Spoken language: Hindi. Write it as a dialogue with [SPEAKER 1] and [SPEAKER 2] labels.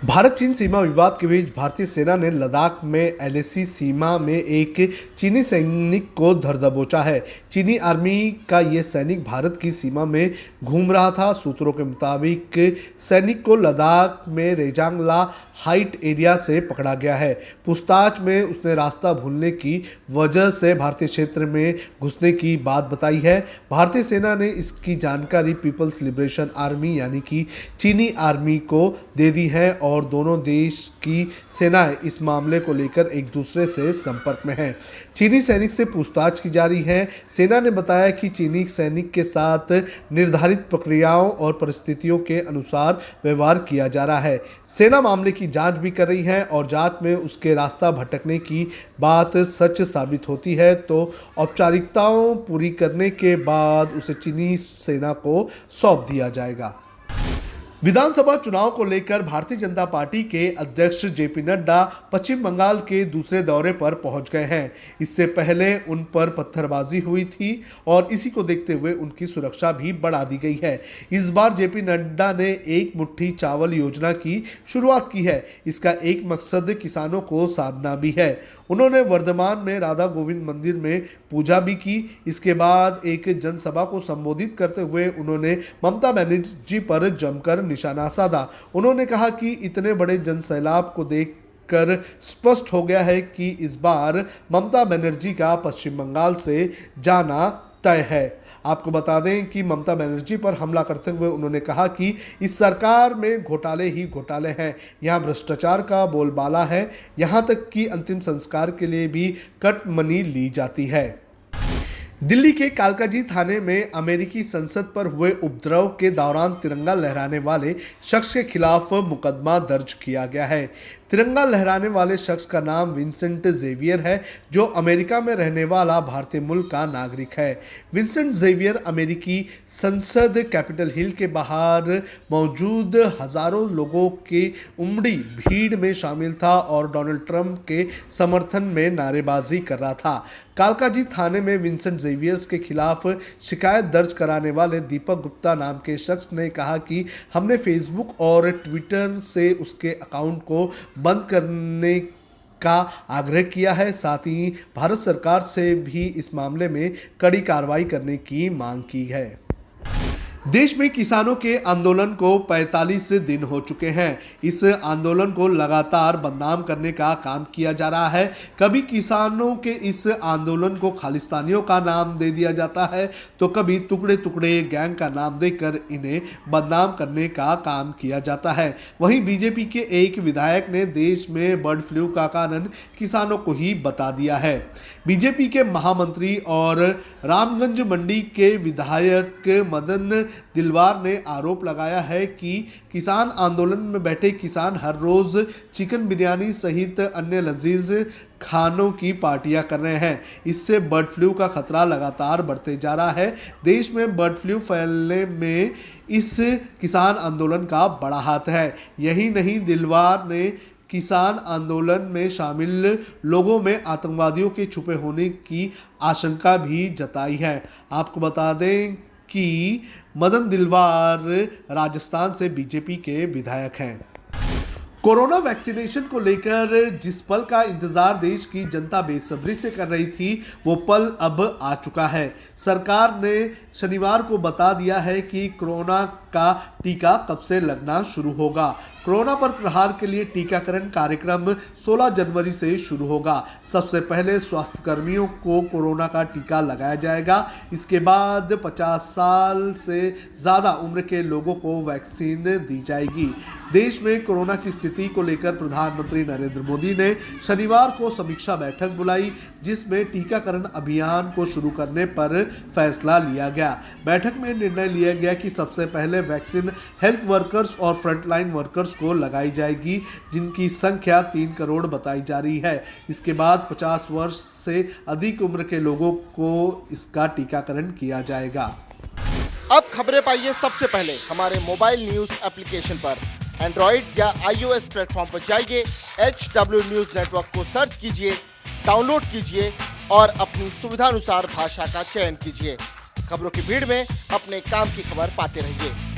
[SPEAKER 1] भारत चीन सीमा विवाद के बीच भारतीय सेना ने लद्दाख में एलएसी सीमा में एक चीनी सैनिक को धर दबोचा है। चीनी आर्मी का यह सैनिक भारत की सीमा में घूम रहा था। सूत्रों के मुताबिक सैनिक को लद्दाख में रेजांगला हाइट एरिया से पकड़ा गया है। पूछताछ में उसने रास्ता भूलने की वजह से भारतीय क्षेत्र में घुसने की बात बताई है। भारतीय सेना ने इसकी जानकारी पीपल्स लिबरेशन आर्मी यानी कि चीनी आर्मी को दे दी है और दोनों देश की सेनाएं इस मामले को लेकर एक दूसरे से संपर्क में हैं। चीनी सैनिक से पूछताछ की जा रही है। सेना ने बताया कि चीनी सैनिक के साथ निर्धारित प्रक्रियाओं और परिस्थितियों के अनुसार व्यवहार किया जा रहा है। सेना मामले की जांच भी कर रही है और जांच में उसके रास्ता भटकने की बात सच साबित होती है तो औपचारिकताओं पूरी करने के बाद उसे चीनी सेना को सौंप दिया जाएगा। विधानसभा चुनाव को लेकर भारतीय जनता पार्टी के अध्यक्ष जेपी नड्डा पश्चिम बंगाल के दूसरे दौरे पर पहुंच गए हैं। इससे पहले उन पर पत्थरबाजी हुई थी और इसी को देखते हुए उनकी सुरक्षा भी बढ़ा दी गई है। इस बार जेपी नड्डा ने एक मुट्ठी चावल योजना की शुरुआत की है। इसका एक मकसद किसानों को साधना भी है। उन्होंने वर्धमान में राधा गोविंद मंदिर में पूजा भी की। इसके बाद एक जनसभा को संबोधित करते हुए उन्होंने ममता बनर्जी पर जमकर निशाना साधा। उन्होंने कहा कि इतने बड़े जनसैलाब को देखकर स्पष्ट हो गया है कि इस बार ममता बनर्जी का पश्चिम बंगाल से जाना तय है। आपको बता दें कि ममता बनर्जी पर हमला करते हुए उन्होंने कहा कि इस सरकार में घोटाले ही घोटाले हैं, यहाँ भ्रष्टाचार का बोलबाला है, यहाँ तक कि अंतिम संस्कार के लिए भी कट मनी ली जाती है। दिल्ली के कालकाजी थाने में अमेरिकी संसद पर हुए उपद्रव के दौरान तिरंगा लहराने वाले शख्स के खिलाफ मुकदमा दर्ज किया गया है। तिरंगा लहराने वाले शख्स का नाम विंसेंट जेवियर है, जो अमेरिका में रहने वाला भारतीय मूल का नागरिक है। विंसेंट जेवियर अमेरिकी संसद कैपिटल हिल के बाहर मौजूद हजारों लोगों की उमड़ी भीड़ में शामिल था और डोनाल्ड ट्रंप के समर्थन में नारेबाजी कर रहा था। कालकाजी थाने में विंसेंट जेवियर्स के खिलाफ शिकायत दर्ज कराने वाले दीपक गुप्ता नाम के शख्स ने कहा कि हमने फेसबुक और ट्विटर से उसके अकाउंट को बंद करने का आग्रह किया है। साथ ही भारत सरकार से भी इस मामले में कड़ी कार्रवाई करने की मांग की है। देश में किसानों के आंदोलन को 45 दिन हो चुके हैं। इस आंदोलन को लगातार बदनाम करने का काम किया जा रहा है। कभी किसानों के इस आंदोलन को खालिस्तानियों का नाम दे दिया जाता है तो कभी टुकड़े टुकड़े गैंग का नाम देकर इन्हें बदनाम करने का काम किया जाता है। वहीं बीजेपी के एक विधायक ने देश में बर्ड फ्लू का कारण किसानों को ही बता दिया है। बीजेपी के महामंत्री और रामगंज मंडी के विधायक मदन दिलवार ने आरोप लगाया है कि किसान आंदोलन में बैठे किसान हर रोज चिकन बिरयानी सहित अन्य लजीज खानों की पार्टियां कर रहे हैं। इससे बर्ड फ्लू का खतरा लगातार बढ़ते जा रहा है। देश में बर्ड फ्लू फैलने में इस किसान आंदोलन का बड़ा हाथ है। यही नहीं, दिलवार ने किसान आंदोलन में शामिल लोगों में आतंकवादियों के छुपे होने की आशंका भी जताई है। आपको बता दें कि मदन दिलवार राजस्थान से बीजेपी के विधायक हैं। कोरोना वैक्सीनेशन को लेकर जिस पल का इंतजार देश की जनता बेसब्री से कर रही थी, वो पल अब आ चुका है। सरकार ने शनिवार को बता दिया है कि कोरोना का टीका कब से लगना शुरू होगा। कोरोना पर प्रहार के लिए टीकाकरण कार्यक्रम 16 जनवरी से शुरू होगा। सबसे पहले स्वास्थ्य कर्मियों को कोरोना का टीका लगाया जाएगा। इसके बाद 50 साल से ज़्यादा उम्र के लोगों को वैक्सीन दी जाएगी। देश में कोरोना की स्थिति को लेकर प्रधानमंत्री नरेंद्र मोदी ने शनिवार को समीक्षा बैठक बुलाई, जिसमें टीकाकरण अभियान को शुरू करने पर फैसला लिया गया। बैठक में निर्णय लिया गया कि सबसे पहले वैक्सीन हेल्थ वर्कर्स और फ्रंटलाइन वर्कर्स को लगाई जाएगी, जिनकी संख्या 3 करोड़ बताई जा रही है। इसके बाद 50 वर्ष से अधिक उम्र के लोगों को इसका टीकाकरण किया जाएगा।
[SPEAKER 2] अब खबरें पाइए सबसे पहले हमारे मोबाइल न्यूज एप्लीकेशन पर। एंड्रॉइड या iOS प्लेटफॉर्म पर जाइए, HW न्यूज नेटवर्क को सर्च कीजिए, डाउनलोड कीजिए और अपनी सुविधानुसार भाषा का चयन कीजिए। खबरों की भीड़ में अपने काम की खबर पाते रहिए।